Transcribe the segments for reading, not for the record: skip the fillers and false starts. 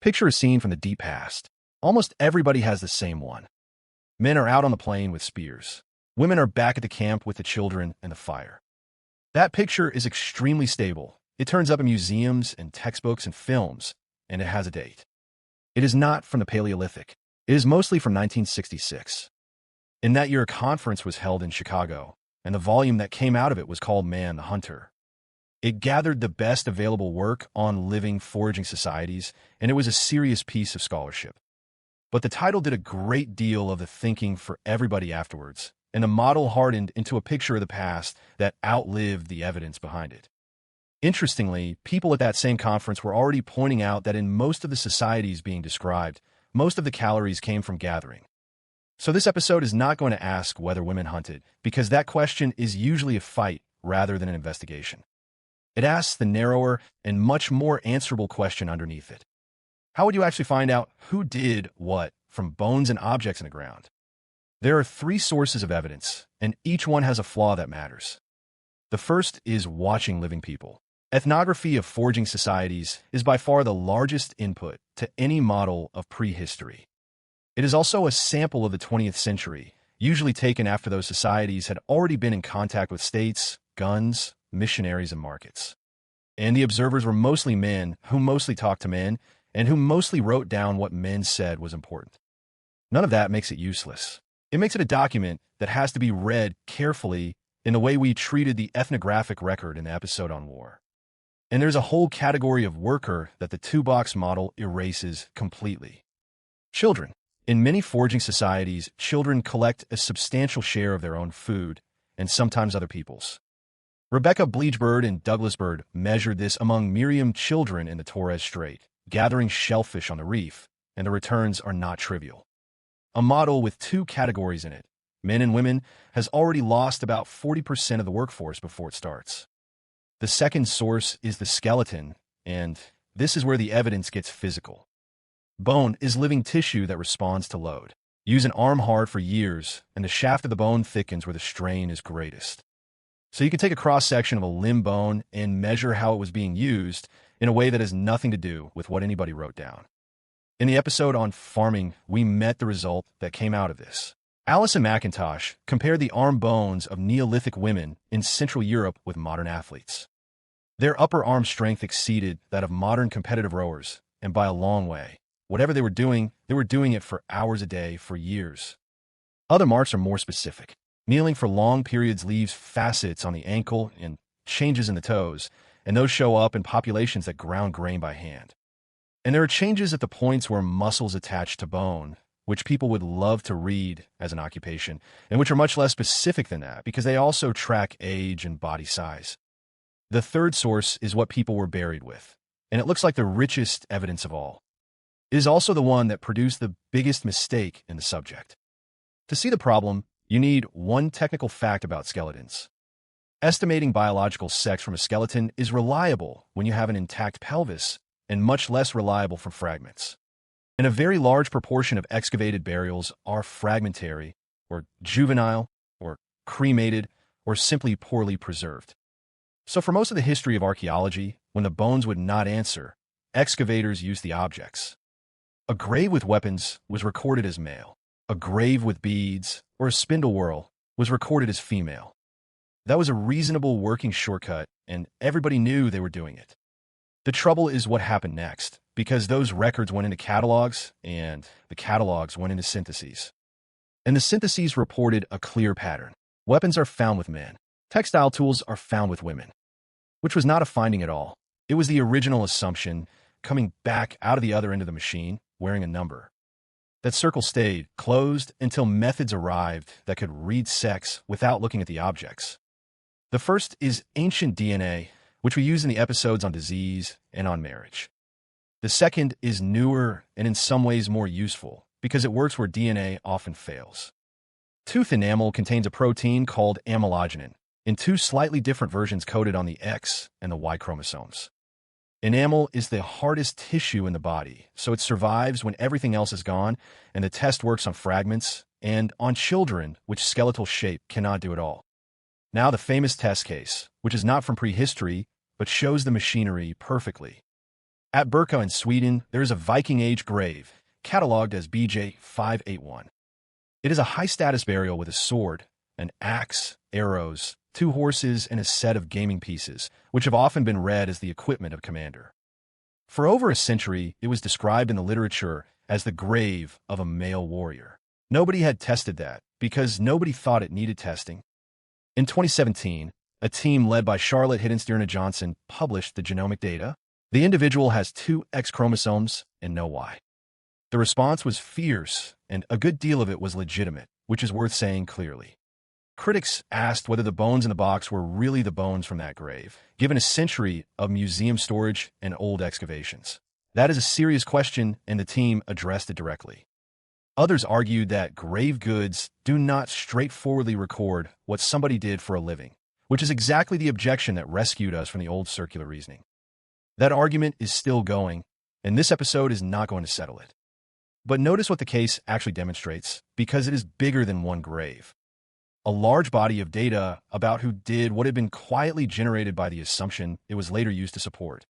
Picture a scene from the deep past. Almost everybody has the same one. Men are out on the plain with spears. Women are back at the camp with the children and the fire. That picture is extremely stable. It turns up in museums and textbooks and films, and it has a date. It is not from the Paleolithic. It is mostly from 1966. In that year, a conference was held in Chicago, and the volume that came out of it was called Man the Hunter. It gathered the best available work on living foraging societies, and it was a serious piece of scholarship. But the title did a great deal of the thinking for everybody afterwards, and the model hardened into a picture of the past that outlived the evidence behind it. Interestingly, people at that same conference were already pointing out that in most of the societies being described, most of the calories came from gathering. So this episode is not going to ask whether women hunted, because that question is usually a fight rather than an investigation. It asks the narrower and much more answerable question underneath it. How would you actually find out who did what from bones and objects in the ground? There are 3 sources of evidence, and each one has a flaw that matters. The first is watching living people. Ethnography of foraging societies is by far the largest input to any model of prehistory. It is also a sample of the 20th century, usually taken after those societies had already been in contact with states, guns, missionaries, and markets. And the observers were mostly men who mostly talked to men and who mostly wrote down what men said was important. None of that makes it useless. It makes it a document that has to be read carefully in the way we treated the ethnographic record in the episode on war. And there's a whole category of worker that the 2-box model erases completely. Children. In many foraging societies, children collect a substantial share of their own food, and sometimes other people's. Rebecca Bleachbird and Douglas Bird measured this among Miriam children in the Torres Strait, gathering shellfish on the reef, and the returns are not trivial. A model with 2 categories in it, men and women, has already lost about 40% of the workforce before it starts. The second source is the skeleton, and this is where the evidence gets physical. Bone is living tissue that responds to load. Use an arm hard for years, and the shaft of the bone thickens where the strain is greatest. So you can take a cross-section of a limb bone and measure how it was being used in a way that has nothing to do with what anybody wrote down. In the episode on farming, we met the result that came out of this. Alice and Macintosh compared the arm bones of Neolithic women in Central Europe with modern athletes. Their upper arm strength exceeded that of modern competitive rowers, and by a long way. Whatever they were doing it for hours a day for years. Other marks are more specific. Kneeling for long periods leaves facets on the ankle and changes in the toes, and those show up in populations that ground grain by hand. And there are changes at the points where muscles attach to bone, which people would love to read as an occupation, and which are much less specific than that because they also track age and body size. The third source is what people were buried with, and it looks like the richest evidence of all. It is also the one that produced the biggest mistake in the subject. To see the problem, you need one technical fact about skeletons. Estimating biological sex from a skeleton is reliable when you have an intact pelvis, and much less reliable from fragments. And a very large proportion of excavated burials are fragmentary, or juvenile, or cremated, or simply poorly preserved. So for most of the history of archaeology, when the bones would not answer, excavators used the objects. A grave with weapons was recorded as male. A grave with beads, or a spindle whorl, was recorded as female. That was a reasonable working shortcut, and everybody knew they were doing it. The trouble is what happened next, because those records went into catalogs, and the catalogs went into syntheses. And the syntheses reported a clear pattern. Weapons are found with men. Textile tools are found with women. Which was not a finding at all. It was the original assumption, coming back out of the other end of the machine, wearing a number. That circle stayed closed until methods arrived that could read sex without looking at the objects. The first is ancient DNA, which we use in the episodes on disease and on marriage. The second is newer and in some ways more useful because it works where DNA often fails. Tooth enamel contains a protein called Amelogenin in 2 slightly different versions coded on the X and the Y chromosomes. Enamel is the hardest tissue in the body, so it survives when everything else is gone, and the test works on fragments and on children, which skeletal shape cannot do at all. Now the famous test case, which is not from prehistory, but shows the machinery perfectly. At Birka in Sweden, there is a Viking Age grave, catalogued as BJ 581. It is a high-status burial with a sword, an axe, arrows, 2 horses, and a set of gaming pieces, which have often been read as the equipment of a commander. For over a century, it was described in the literature as the grave of a male warrior. Nobody had tested that, because nobody thought it needed testing. In 2017, a team led by Charlotte Hiddenstierna-Johnson published the genomic data. The individual has 2 X chromosomes and no Y. The response was fierce, and a good deal of it was legitimate, which is worth saying clearly. Critics asked whether the bones in the box were really the bones from that grave, given a century of museum storage and old excavations. That is a serious question, and the team addressed it directly. Others argued that grave goods do not straightforwardly record what somebody did for a living, which is exactly the objection that rescued us from the old circular reasoning. That argument is still going, and this episode is not going to settle it. But notice what the case actually demonstrates, because it is bigger than one grave. A large body of data about who did what had been quietly generated by the assumption it was later used to support.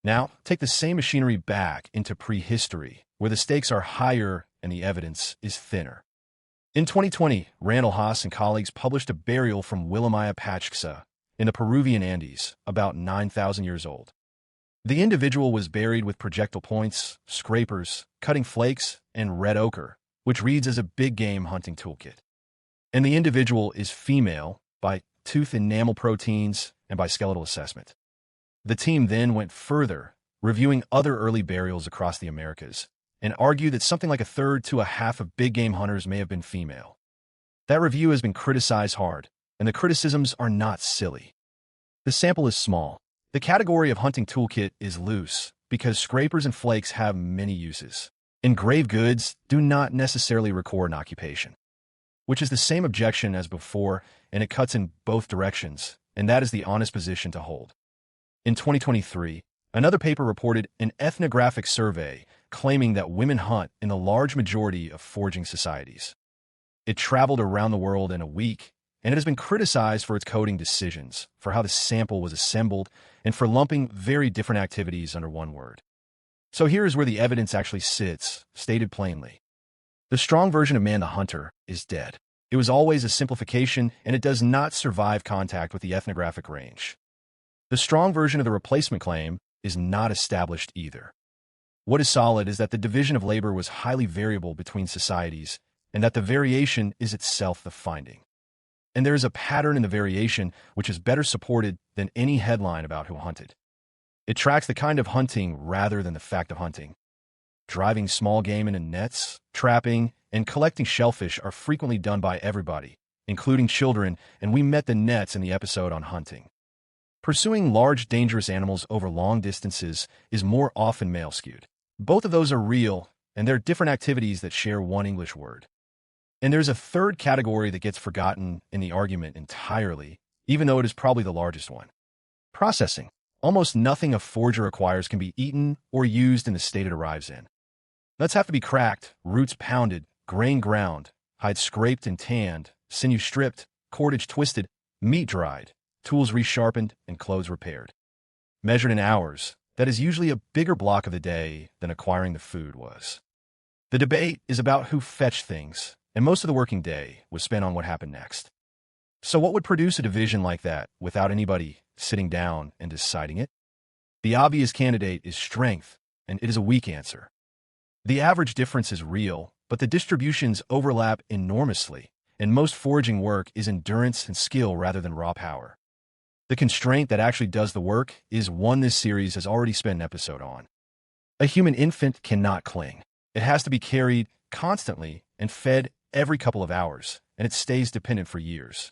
Now, take the same machinery back into prehistory, where the stakes are higher and the evidence is thinner. In 2020, Randall Haas and colleagues published a burial from Wilamaya Patjxa in the Peruvian Andes, about 9,000 years old. The individual was buried with projectile points, scrapers, cutting flakes, and red ochre, which reads as a big game hunting toolkit. And the individual is female by tooth enamel proteins and by skeletal assessment. The team then went further, reviewing other early burials across the Americas, and argued that something like 1/3 to 1/2 of big game hunters may have been female. That review has been criticized hard, and the criticisms are not silly. The sample is small. The category of hunting toolkit is loose, because scrapers and flakes have many uses. And grave goods do not necessarily record an occupation, which is the same objection as before, and it cuts in both directions, and that is the honest position to hold. In 2023, another paper reported an ethnographic survey claiming that women hunt in the large majority of foraging societies. It traveled around the world in a week, and it has been criticized for its coding decisions, for how the sample was assembled, and for lumping very different activities under one word. So here is where the evidence actually sits, stated plainly. The strong version of man the hunter is dead. It was always a simplification, and it does not survive contact with the ethnographic range. The strong version of the replacement claim is not established either. What is solid is that the division of labor was highly variable between societies, and that the variation is itself the finding. And there is a pattern in the variation which is better supported than any headline about who hunted. It tracks the kind of hunting rather than the fact of hunting. Driving small game into nets, trapping, and collecting shellfish are frequently done by everybody, including children, and we met the nets in the episode on hunting. Pursuing large, dangerous animals over long distances is more often male-skewed. Both of those are real, and they're different activities that share one English word. And there's a third category that gets forgotten in the argument entirely, even though it is probably the largest one. Processing. Almost nothing a forager acquires can be eaten or used in the state it arrives in. Nuts have to be cracked, roots pounded, grain ground, hide scraped and tanned, sinew stripped, cordage twisted, meat dried, tools resharpened, and clothes repaired. Measured in hours, that is usually a bigger block of the day than acquiring the food was. The debate is about who fetched things, and most of the working day was spent on what happened next. So what would produce a division like that without anybody sitting down and deciding it? The obvious candidate is strength, and it is a weak answer. The average difference is real, but the distributions overlap enormously, and most foraging work is endurance and skill rather than raw power. The constraint that actually does the work is one this series has already spent an episode on. A human infant cannot cling. It has to be carried constantly and fed every couple of hours, and it stays dependent for years.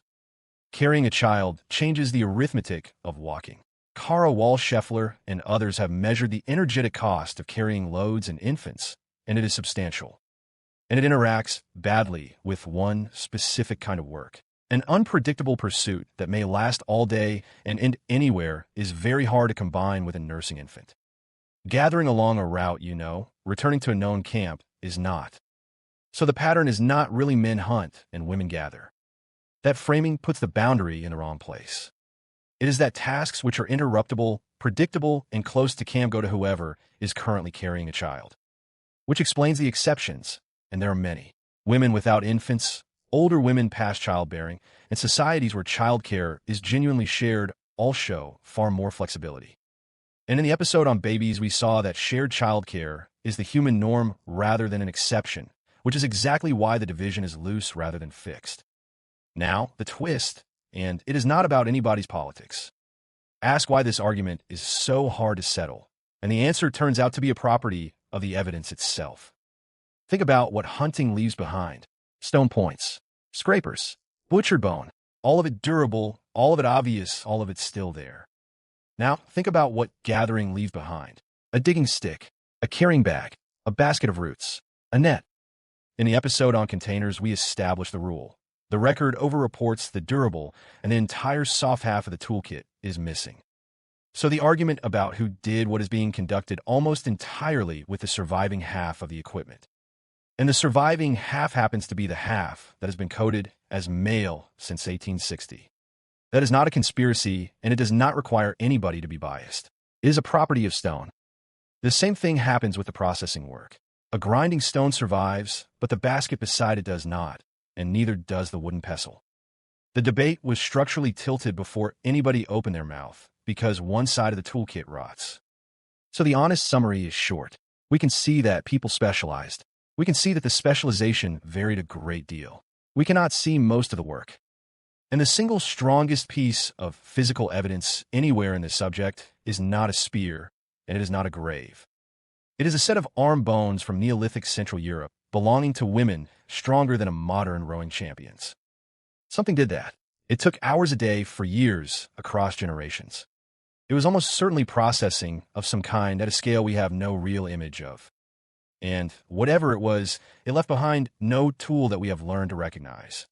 Carrying a child changes the arithmetic of walking. Kara Wall-Scheffler and others have measured the energetic cost of carrying loads in infants, and it is substantial. And it interacts badly with one specific kind of work. An unpredictable pursuit that may last all day and end anywhere is very hard to combine with a nursing infant. Gathering along a route, returning to a known camp, is not. So the pattern is not really men hunt and women gather. That framing puts the boundary in the wrong place. It is that tasks which are interruptible, predictable and close to cam go to whoever is currently carrying a child. Which explains the exceptions, and there are many. Women without infants, older women past childbearing, and societies where childcare is genuinely shared all show far more flexibility. And in the episode on babies, we saw that shared childcare is the human norm rather than an exception, which is exactly why the division is loose rather than fixed. Now, the twist, and it is not about anybody's politics. Ask why this argument is so hard to settle, and the answer turns out to be a property of the evidence itself. Think about what hunting leaves behind. Stone points, scrapers, butchered bone, all of it durable, all of it obvious, all of it still there. Now, think about what gathering leaves behind. A digging stick, a carrying bag, a basket of roots, a net. In the episode on containers, we established the rule. The record overreports the durable, and the entire soft half of the toolkit is missing. So the argument about who did what is being conducted almost entirely with the surviving half of the equipment. And the surviving half happens to be the half that has been coded as male since 1860. That is not a conspiracy, and it does not require anybody to be biased. It is a property of stone. The same thing happens with the processing work. A grinding stone survives, but the basket beside it does not, and neither does the wooden pestle. The debate was structurally tilted before anybody opened their mouth, because one side of the toolkit rots. So the honest summary is short. We can see that people specialized. We can see that the specialization varied a great deal. We cannot see most of the work. And the single strongest piece of physical evidence anywhere in this subject is not a spear, and it is not a grave. It is a set of arm bones from Neolithic Central Europe belonging to women stronger than a modern rowing champions. Something did that. It took hours a day for years across generations. It was almost certainly processing of some kind at a scale we have no real image of. And whatever it was, it left behind no tool that we have learned to recognize.